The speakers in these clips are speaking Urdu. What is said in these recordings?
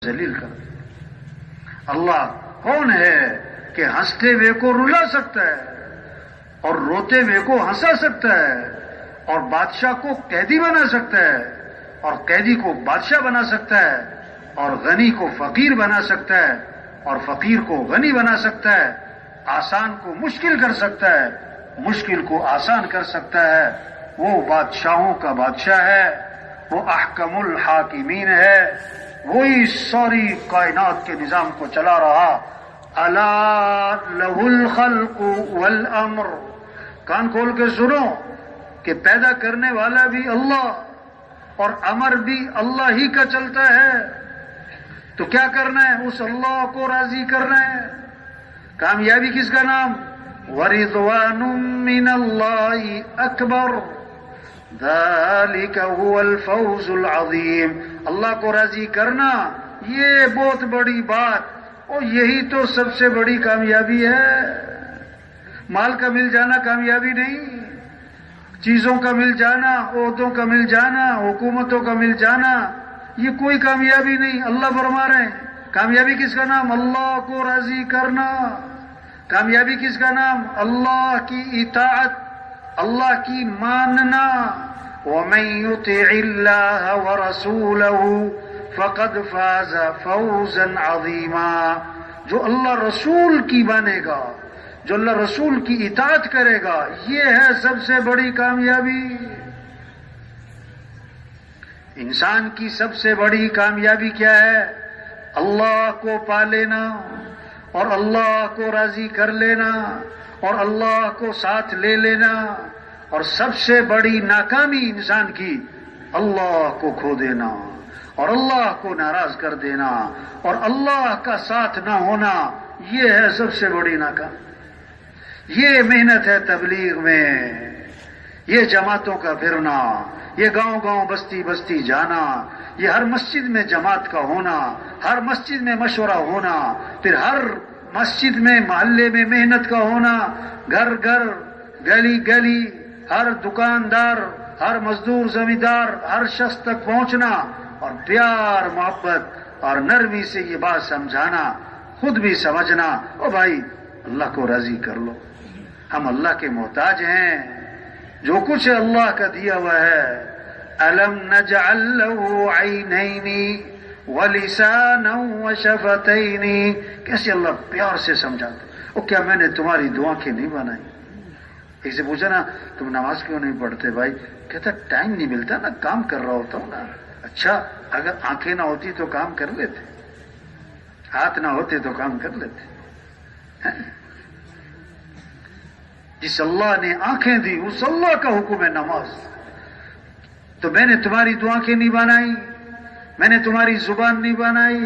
ذلیل کر دے. اللہ کون ہے کہ ہنستے ہوئے کو رلا سکتا ہے اور روتے ہوئے کو ہنسا سکتا ہے اور بادشاہ کو قیدی بنا سکتا ہے اور قیدی کو بادشاہ بنا سکتا ہے اور غنی کو فقیر بنا سکتا ہے اور فقیر کو غنی بنا سکتا ہے, آسان کو مشکل کر سکتا ہے, مشکل کو آسان کر سکتا ہے. وہ بادشاہوں کا بادشاہ ہے, وہ احکم الحاکمین ہے, وہی ساری کائنات کے نظام کو چلا رہا. الا لہ الخلق والامر, کان کھول کے سنو کہ پیدا کرنے والا بھی اللہ اور امر بھی اللہ ہی کا چلتا ہے. تو کیا کرنا ہے؟ اس اللہ کو راضی کرنا ہے. کامیابی کس کا نام؟ وَرِضْوَانٌ مِّنَ اللَّهِ أَكْبَرُ ذَلِكَ هُوَ الْفَوْزُ الْعَظِيمُ. اللہ کو راضی کرنا یہ بہت بڑی بات, اور یہی تو سب سے بڑی کامیابی ہے. مال کا مل جانا کامیابی نہیں, چیزوں کا مل جانا, عہدوں کا مل جانا, حکومتوں کا مل جانا, یہ کوئی کامیابی نہیں. اللہ فرما رہے ہیں کامیابی کس کا نام؟ اللہ کو راضی کرنا. کامیابی کس کا نام؟ اللہ کی اطاعت, اللہ کی ماننا. وَمَن يُطِعِ اللَّهَ وَرَسُولَهُ فَقَدْ فَازَ فَوْزًا عَظِيمًا. جو اللہ رسول کی مانے گا, جو اللہ رسول کی اطاعت کرے گا, یہ ہے سب سے بڑی کامیابی. انسان کی سب سے بڑی کامیابی کیا ہے؟ اللہ کو پا لینا اور اللہ کو راضی کر لینا اور اللہ کو ساتھ لے لینا. اور سب سے بڑی ناکامی انسان کی اللہ کو کھو دینا اور اللہ کو ناراض کر دینا اور اللہ کا ساتھ نہ ہونا, یہ ہے سب سے بڑی ناکامی. یہ محنت ہے تبلیغ میں, یہ جماعتوں کا پھرنا, یہ گاؤں گاؤں بستی بستی جانا, یہ ہر مسجد میں جماعت کا ہونا, ہر مسجد میں مشورہ ہونا, پھر ہر مسجد میں محلے میں محنت کا ہونا, گھر گھر گلی گلی ہر دکاندار, ہر مزدور, زمیندار, ہر شخص تک پہنچنا اور پیار محبت اور نرمی سے یہ بات سمجھانا, خود بھی سمجھنا. او بھائی اللہ کو راضی کر لو, ہم اللہ کے محتاج ہیں, جو کچھ اللہ کا دیا ہوا ہے. أَلَمْ نَجْعَلْ لَهُ عَيْنَيْنِ وَلِسَانًا وَشَفَتَيْنِ. کیسے اللہ پیار سے سمجھاتا. او کیا میں نے تمہاری دو آنکھیں نہیں بنائی؟ ایک سے پوچھا نا تم نماز کیوں نہیں پڑھتے بھائی؟ کہتا ٹائم نہیں ملتا نا, کام کر رہا ہوتا ہوں نا. اچھا اگر آنکھیں نہ ہوتی تو کام کر لیتے, ہاتھ نہ ہوتے تو کام کر لیتے. جس اللہ نے آنکھیں دی اس اللہ کا حکم ہے نماز. تو میں نے تمہاری دو آنکھیں نہیں بنائی, میں نے تمہاری زبان نہیں بنائی,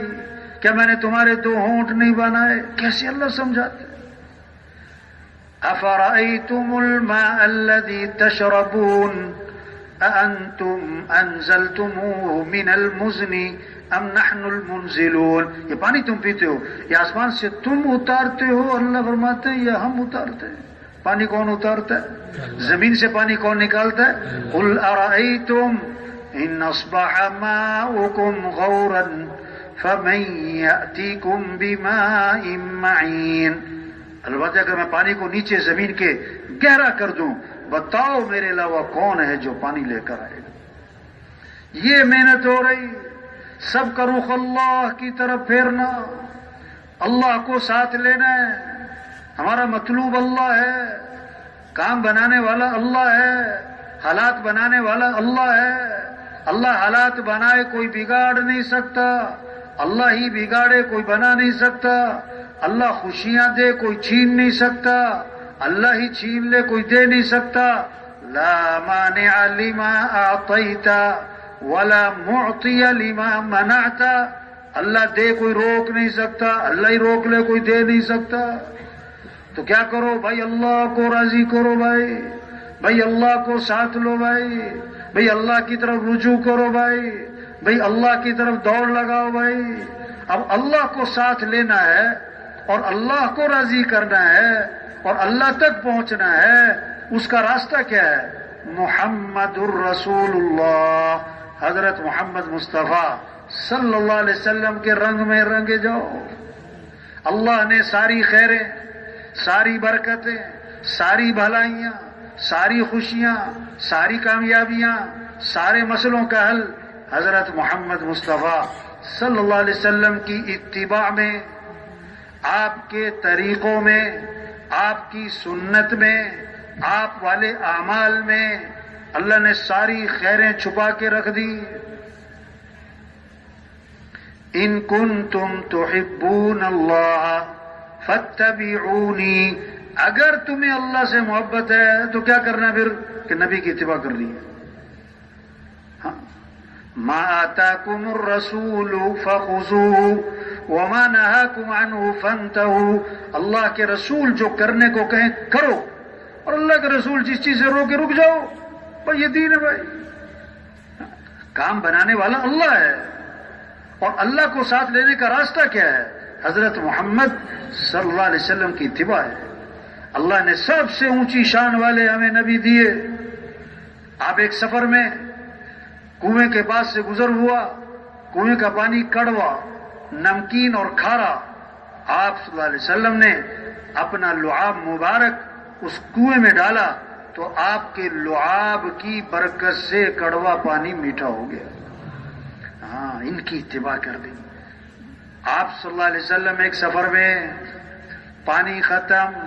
کیا میں نے تمہارے دو ہونٹ نہیں بنائے؟ کیسے اللہ سمجھاتے. أَفَرَأَيْتُمُ الْمَاءَ الَّذِي تَشْرَبُونَ أَأَنْتُمْ أَنزَلْتُمُوهُ مِنَ الْمُزْنِ أَمْ نَحْنُ الْمُنزِلُونَ. یہ پانی تم پیتے ہو, یہ آسمان سے تم اتارتے ہو, اللہ فرماتے ہیں, یا ہم اتارتے ہیں؟ پانی کون اتارتا ہے؟ زمین سے پانی کون نکالتا ہے؟ قُلْ أَرَأَيْتُمْ إِنْ أَصْبَحَ مَاؤُكُمْ غَوْرًا فَمَنْ يَأْتِيكُمْ بِمَاءٍ مَّعِينٍ. البتہ اگر میں پانی کو نیچے زمین کے گہرا کر دوں, بتاؤ میرے علاوہ کون ہے جو پانی لے کر آئے گا. یہ محنت ہو رہی, سب کا رخ اللہ کی طرف پھیرنا, اللہ کو ساتھ لینا ہے. ہمارا مطلوب اللہ ہے, کام بنانے والا اللہ ہے, حالات بنانے والا اللہ ہے. اللہ حالات بنائے کوئی بگاڑ نہیں سکتا, اللہ ہی بگاڑے کوئی بنا نہیں سکتا. اللہ خوشیاں دے کوئی چھین نہیں سکتا, اللہ ہی چھین لے کوئی دے نہیں سکتا. لا مانع لما اعطیت ولا معطی لما منعت. اللہ دے کوئی روک نہیں سکتا, اللہ ہی روک لے کوئی دے نہیں سکتا. تو کیا کرو بھائی, اللہ کو راضی کرو بھائی, بھائی اللہ کو ساتھ لو بھائی, بھائی اللہ کی طرف رجوع کرو بھائی, بھئی اللہ کی طرف دوڑ لگاؤ بھائی. اب اللہ کو ساتھ لینا ہے اور اللہ کو راضی کرنا ہے اور اللہ تک پہنچنا ہے. اس کا راستہ کیا ہے؟ محمد الرسول اللہ, حضرت محمد مصطفیٰ صلی اللہ علیہ وسلم کے رنگ میں رنگے جاؤ. اللہ نے ساری خیریں، ساری برکتیں، ساری بھلائیاں، ساری خوشیاں، ساری کامیابیاں، سارے مسئلوں کا حل حضرت محمد مصطفیٰ صلی اللہ علیہ وسلم کی اتباع میں، آپ کے طریقوں میں، آپ کی سنت میں، آپ والے اعمال میں اللہ نے ساری خیریں چھپا کے رکھ دی. ان کنتم تحبون اللہ فاتبعونی، اگر تمہیں اللہ سے محبت ہے تو کیا کرنا پھر کہ نبی کی اتباع کرنی ہے. ما آتاکم الرسول فخذوه وما نهاکم عنه فانتهوا، اللہ کے رسول جو کرنے کو کہیں کرو، اور اللہ کے رسول جس چیز سے روکے رک جاؤ. بھائی یہ دین ہے. بھائی کام بنانے والا اللہ ہے، اور اللہ کو ساتھ لینے کا راستہ کیا ہے؟ حضرت محمد صلی اللہ علیہ وسلم کی اتباع ہے. اللہ نے سب سے اونچی شان والے ہمیں نبی دیے. آپ ایک سفر میں کنویں کے پاس سے گزر ہوا، کنویں کا پانی کڑوا، نمکین اور کھارا. آپ صلی اللہ علیہ وسلم نے اپنا لعاب مبارک اس کنویں میں ڈالا تو آپ کے لعاب کی برکت سے کڑوا پانی میٹھا ہو گیا. ہاں، ان کی اتباع کر دی. آپ صلی اللہ علیہ وسلم ایک سفر میں پانی ختم،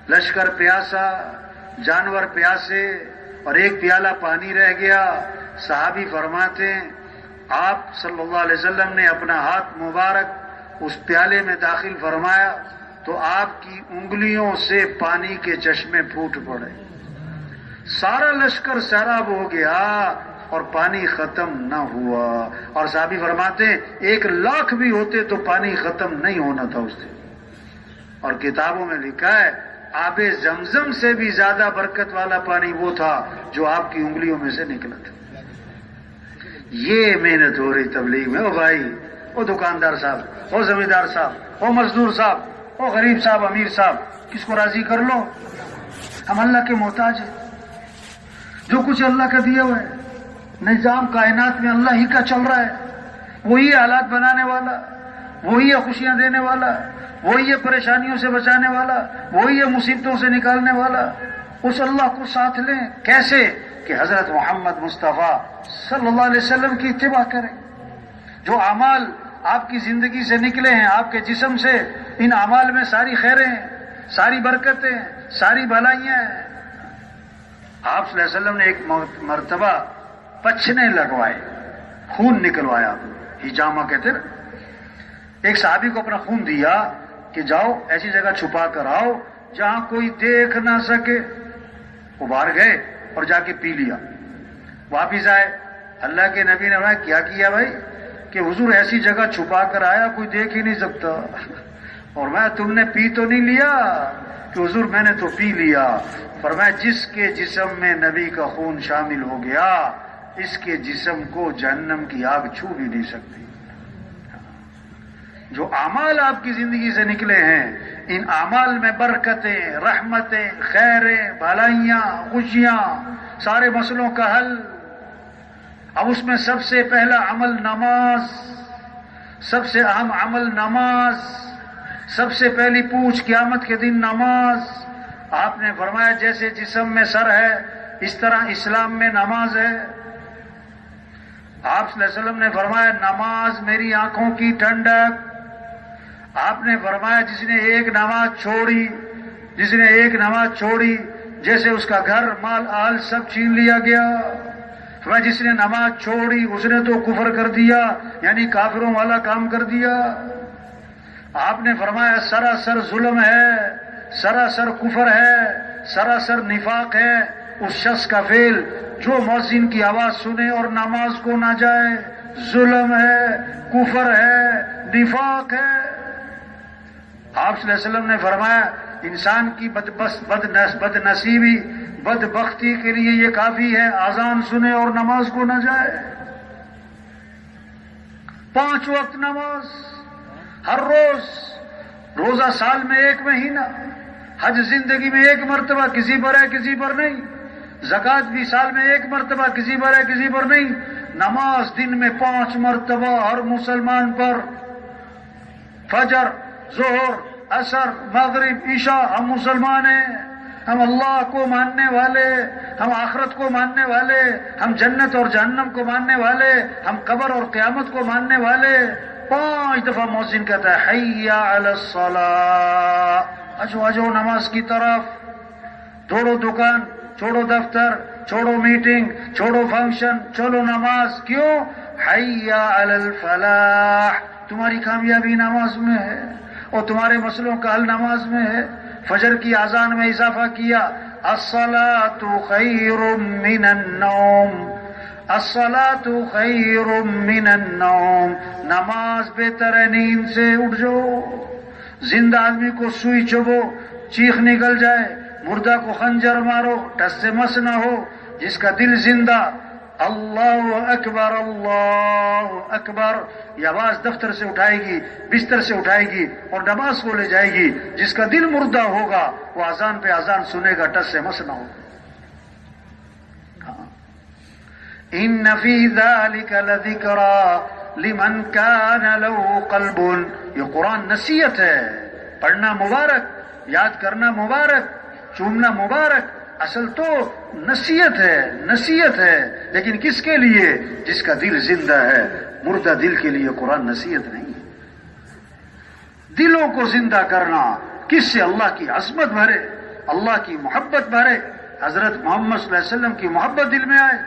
لشکر پیاسا، جانور پیاسے، اور ایک پیالہ پانی رہ گیا. صحابی فرماتے ہیں آپ صلی اللہ علیہ وسلم نے اپنا ہاتھ مبارک اس پیالے میں داخل فرمایا تو آپ کی انگلیوں سے پانی کے چشمے پھوٹ پڑے. سارا لشکر سیراب ہو گیا اور پانی ختم نہ ہوا. اور صحابی فرماتے ہیں 1,00,000 بھی ہوتے تو پانی ختم نہیں ہونا تھا اس دن. اور کتابوں میں لکھا ہے آب زمزم سے بھی زیادہ برکت والا پانی وہ تھا جو آپ کی انگلیوں میں سے نکلا تھا. یہ محنت ہو رہی تبلیغ میں. او بھائی، او دکاندار صاحب، او زمیندار صاحب، او مزدور صاحب، او غریب صاحب، امیر صاحب، کس کو راضی کر لو. ہم اللہ کے محتاج ہیں. جو کچھ اللہ کا دیا ہوا ہے، نظام کائنات میں اللہ ہی کا چل رہا ہے. وہی حالات بنانے والا، وہی خوشیاں دینے والا، وہی پریشانیوں سے بچانے والا، وہی مصیبتوں سے نکالنے والا. اس اللہ کو ساتھ لیں. کیسے؟ کہ حضرت محمد مصطفیٰ صلی اللہ علیہ وسلم کی اتباع کریں. جو اعمال آپ کی زندگی سے نکلے ہیں، آپ کے جسم سے، ان اعمال میں ساری خیریں ہیں، ساری برکتیں، ساری بھلائیاں ہیں. آپ صلی اللہ علیہ وسلم نے ایک مرتبہ پچھنے لگوائے، خون نکلوایا، ہجامہ کہتے نا. ایک صحابی کو اپنا خون دیا کہ جاؤ ایسی جگہ چھپا کر آؤ جہاں کوئی دیکھ نہ سکے. وہ باہر گئے اور جا کے پی لیا. واپس آئے، اللہ کے نبی نے کیا کیا بھائی؟ کہ حضور ایسی جگہ چھپا کر آیا کوئی دیکھ ہی نہیں سکتا. اور میں تم نے پی تو نہیں لیا؟ کہ حضور میں نے تو پی لیا. فرمایا جس کے جسم میں نبی کا خون شامل ہو گیا اس کے جسم کو جہنم کی آگ چھو بھی نہیں سکتی. جو اعمال آپ کی زندگی سے نکلے ہیں، ان اعمال میں برکتیں، رحمتیں، خیریں، بھلائیاں، خوشیاں، سارے مسئلوں کا حل. اب اس میں سب سے پہلا عمل نماز، سب سے اہم عمل نماز، سب سے پہلی پوچھ قیامت کے دن نماز. آپ نے فرمایا جیسے جسم میں سر ہے اس طرح اسلام میں نماز ہے. آپ صلی اللہ علیہ وسلم نے فرمایا نماز میری آنکھوں کی ٹھنڈک. آپ نے فرمایا جس نے ایک نماز چھوڑی جیسے اس کا گھر مال آل سب چھین لیا گیا. فرمایا جس نے نماز چھوڑی اس نے تو کفر کر دیا، یعنی کافروں والا کام کر دیا. آپ نے فرمایا سراسر ظلم ہے، سراسر کفر ہے، سراسر نفاق ہے اس شخص کا فعل جو مؤذن کی آواز سنے اور نماز کو نہ جائے. ظلم ہے، کفر ہے، نفاق ہے. آپ صلی اللہ علیہ وسلم نے فرمایا انسان کی بد نصیبی، بدبختی کے لیے یہ کافی ہے اذان سنے اور نماز کو نہ جائے. 5 وقت نماز ہر روز، روزہ سال میں 1 مہینہ، حج زندگی میں 1 مرتبہ، کسی پر ہے کسی پر نہیں. زکوٰۃ بھی سال میں 1 مرتبہ، کسی پر ہے کسی پر نہیں. نماز دن میں 5 مرتبہ ہر مسلمان پر، فجر، ظہر، عصر، مغرب، عشاء. ہم مسلمان ہیں، ہم اللہ کو ماننے والے، ہم آخرت کو ماننے والے، ہم جنت اور جہنم کو ماننے والے، ہم قبر اور قیامت کو ماننے والے. 5 دفعہ مؤذن کہتا ہے حی علی الصلاۃ، اجو اجو نماز کی طرف. چھوڑو دکان، چھوڑو دفتر، چھوڑو میٹنگ، چھوڑو فنکشن، چلو نماز. کیوں؟ حی علی الفلاح، تمہاری کامیابی نماز میں ہے اور تمہارے مسئلوں کا حل نماز میں ہے. فجر کی اذان میں اضافہ کیا، الصلاۃ خیر من النوم، الصلاۃ خیر من النوم، نماز بہتر ہے نیند سے. اٹھ جاؤ. زندہ آدمی کو سوئی چبو چیخ نکل جائے، مردہ کو خنجر مارو ٹس سے مس نہ ہو. جس کا دل زندہ اللہ اکبر اللہ اکبر، یہ آواز دفتر سے اٹھائے گی، بستر سے اٹھائے گی اور نماز کو لے جائے گی. جس کا دل مردہ ہوگا وہ اذان پہ اذان سنے گا، ٹس سے مس نہ ہوگا. ان فی ذلک لذکری لمن کان له قلب، یہ قرآن نصیحت ہے. پڑھنا مبارک، یاد کرنا مبارک، چومنا مبارک. اصل تو نصیحت ہے، نصیحت ہے، لیکن کس کے لیے؟ جس کا دل زندہ ہے. مردہ دل کے لیے قرآن نصیحت نہیں ہے. دلوں کو زندہ کرنا کس سے؟ اللہ کی عظمت بھرے، اللہ کی محبت بھرے، حضرت محمد صلی اللہ علیہ وسلم کی محبت دل میں آئے،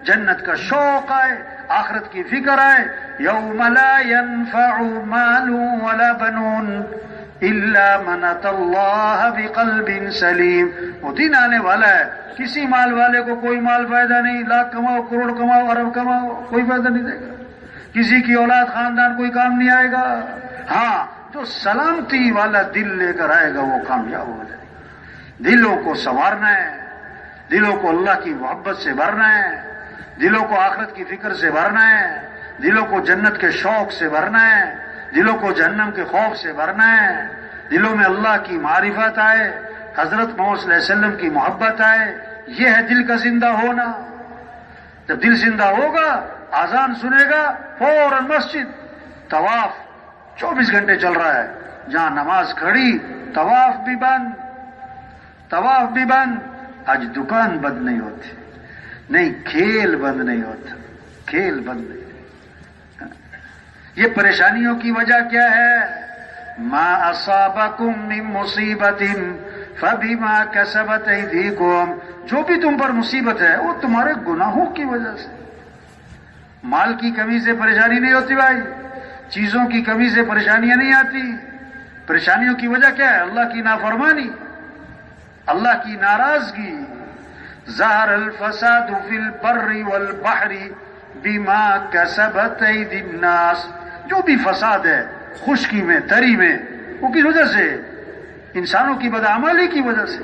جنت کا شوق آئے، آخرت کی فکر آئے. یوم لا ينفع مال ولا بنون الا من اتى اللہ بقلب سلیم. وہ دن آنے والا ہے، کسی مال والے کو کوئی مال فائدہ نہیں، لاکھ کماؤ، کروڑ کماؤ، ارب کماؤ، کوئی فائدہ نہیں دے گا. کسی کی اولاد خاندان کوئی کام نہیں آئے گا. ہاں، جو سلامتی والا دل لے کر آئے گا وہ کامیاب ہو جائے گا. دلوں کو سنوارنا ہے، دلوں کو اللہ کی محبت سے بھرنا ہے، دلوں کو آخرت کی فکر سے بھرنا ہے، دلوں کو جنت کے شوق سے بھرنا ہے، دلوں کو جہنم کے خوف سے بھرنا ہے. دلوں میں اللہ کی معرفت آئے، حضرت محمد صلی اللہ علیہ وسلم کی محبت آئے. یہ ہے دل کا زندہ ہونا. جب دل زندہ ہوگا، اذان سنے گا، فوراً مسجد. طواف 24 گھنٹے چل رہا ہے، جہاں نماز کھڑی طواف بھی بند، طواف بھی بند. آج دکان بند نہیں ہوتی، نہیں کھیل بند نہیں ہوتا، کھیل بند نہیں. یہ پریشانیوں کی وجہ کیا ہے؟ ما اصابکم من مصیبت فبما کسبت ایدیکم، جو بھی تم پر مصیبت ہے وہ تمہارے گناہوں کی وجہ سے. مال کی کمی سے پریشانی نہیں ہوتی بھائی، چیزوں کی کمی سے پریشانیاں نہیں آتی. پریشانیوں کی وجہ کیا ہے؟ اللہ کی نافرمانی، اللہ کی ناراضگی. ظہر الفساد فی البر والبحر بما کسبت ایدی الناس. جو بھی فساد ہے خشکی میں، تری میں، وہ کس وجہ سے؟ انسانوں کی بدعملی کی وجہ سے.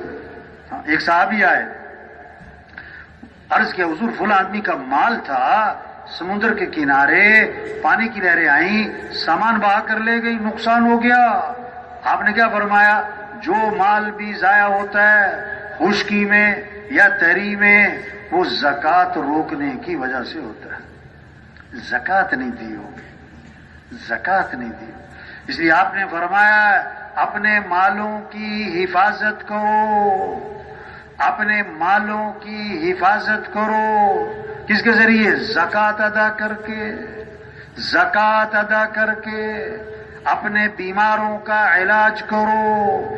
ایک صحابی آئے، عرض کیا حضور فلاں آدمی کا مال تھا، سمندر کے کنارے پانی کی لہریں آئیں، سامان بہا کر لے گئی، نقصان ہو گیا. آپ نے کیا فرمایا؟ جو مال بھی ضائع ہوتا ہے خشکی میں یا تری میں، وہ زکوٰۃ روکنے کی وجہ سے ہوتا ہے. زکوٰۃ نہیں دی ہوگی، زکوٰۃ نہیں دی. اس لیے آپ نے فرمایا اپنے مالوں کی حفاظت کرو، اپنے مالوں کی حفاظت کرو. کس کے ذریعے؟ زکوٰۃ ادا کر کے، زکوٰۃ ادا کر کے. اپنے بیماروں کا علاج کرو،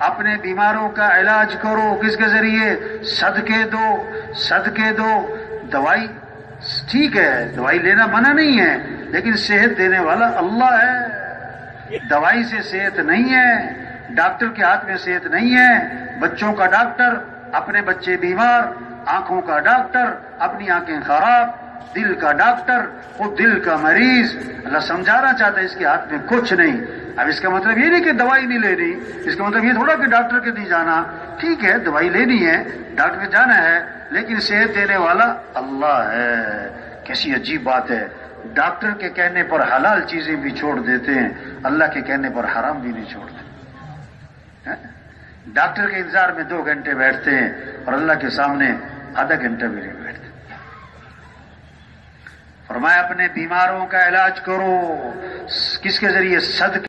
اپنے بیماروں کا علاج کرو. کس کے ذریعے؟ صدقے دو، صدقے دو. دوائی ٹھیک ہے، دوائی لینا منع نہیں ہے، لیکن صحت دینے والا اللہ ہے. دوائی سے صحت نہیں ہے، ڈاکٹر کے ہاتھ میں صحت نہیں ہے. بچوں کا ڈاکٹر، اپنے بچے بیمار، آنکھوں کا ڈاکٹر، اپنی آنکھیں خراب، دل کا ڈاکٹر، خود دل کا مریض. اللہ سمجھانا چاہتا ہے اس کے ہاتھ میں کچھ نہیں. اب اس کا مطلب یہ نہیں کہ دوائی نہیں لینی، اس کا مطلب یہ تھوڑا کہ ڈاکٹر کے نہیں جانا. ٹھیک ہے دوائی لینی ہے، ڈاکٹر کے جانا ہے، لیکن صحت دینے والا اللہ ہے. کیسی عجیب بات ہے، ڈاکٹر کے کہنے پر حلال چیزیں بھی چھوڑ دیتے ہیں، اللہ کے کہنے پر حرام بھی نہیں چھوڑتے. ڈاکٹر کے انتظار میں 2 گھنٹے بیٹھتے ہیں اور اللہ کے سامنے آدھا گھنٹہ بھی نہیں بیٹھتے. فرمایا اپنے بیماروں کا علاج کرو. کس کے ذریعے؟ صدقے